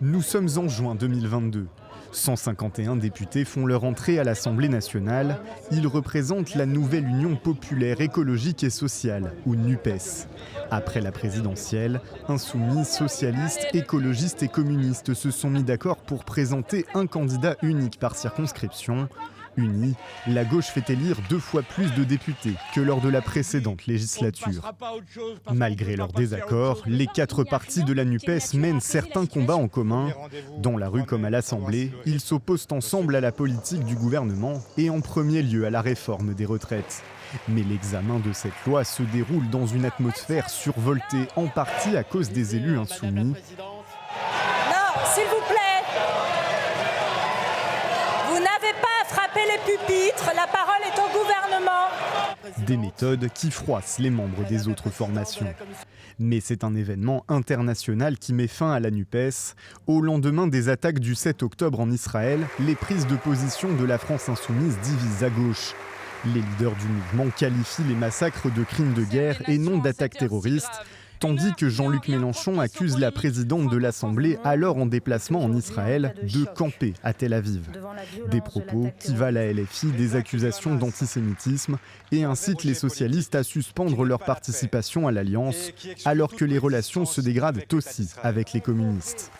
Nous sommes en juin 2022. 151 députés font leur entrée à l'Assemblée nationale. Ils représentent la nouvelle Union populaire écologique et sociale, ou NUPES. Après la présidentielle, insoumis, socialistes, écologistes et communistes se sont mis d'accord pour présenter un candidat unique par circonscription. Unie, la gauche fait élire 2 fois plus de députés que lors de la précédente législature. Malgré leurs désaccords, les 4 partis de la NUPES mènent certains combats en commun. Dans la rue comme à l'Assemblée, ils s'opposent ensemble à la politique du gouvernement et en premier lieu à la réforme des retraites. Mais l'examen de cette loi se déroule dans une atmosphère survoltée en partie à cause des élus insoumis. Non, s'il vous plaît. Vous n'avez pas à frapper les pupitres, la parole est au gouvernement. Des méthodes qui froissent les membres des autres formations. Mais c'est un événement international qui met fin à la NUPES. Au lendemain des attaques du 7 octobre en Israël, les prises de position de la France insoumise divisent à gauche. Les leaders du mouvement qualifient les massacres de crimes de guerre et non d'attaques terroristes, tandis que Jean-Luc Mélenchon accuse la présidente de l'Assemblée, alors en déplacement en Israël, de camper à Tel Aviv. Des propos qui valent à LFI des accusations d'antisémitisme et incitent les socialistes à suspendre leur participation à l'Alliance, alors que les relations se dégradent aussi avec les communistes.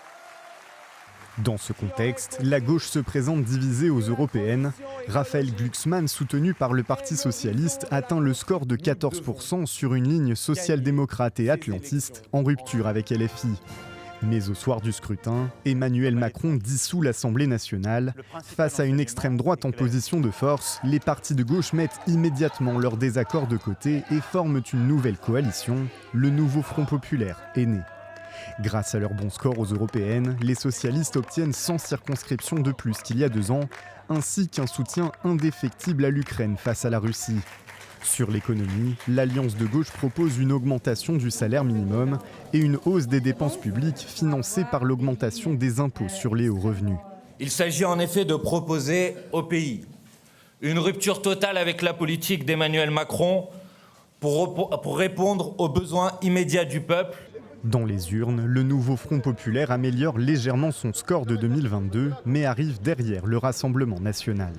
Dans ce contexte, la gauche se présente divisée aux européennes. Raphaël Glucksmann, soutenu par le Parti socialiste, atteint le score de 14% sur une ligne social-démocrate et atlantiste en rupture avec LFI. Mais au soir du scrutin, Emmanuel Macron dissout l'Assemblée nationale. Face à une extrême droite en position de force, les partis de gauche mettent immédiatement leurs désaccords de côté et forment une nouvelle coalition. Le nouveau Front populaire est né. Grâce à leur bon score aux européennes, les socialistes obtiennent 100 circonscriptions de plus qu'il y a 2 ans, ainsi qu'un soutien indéfectible à l'Ukraine face à la Russie. Sur l'économie, l'Alliance de gauche propose une augmentation du salaire minimum et une hausse des dépenses publiques financée par l'augmentation des impôts sur les hauts revenus. Il s'agit en effet de proposer au pays une rupture totale avec la politique d'Emmanuel Macron pour répondre aux besoins immédiats du peuple. Dans les urnes, le nouveau Front populaire améliore légèrement son score de 2022, mais arrive derrière le Rassemblement national.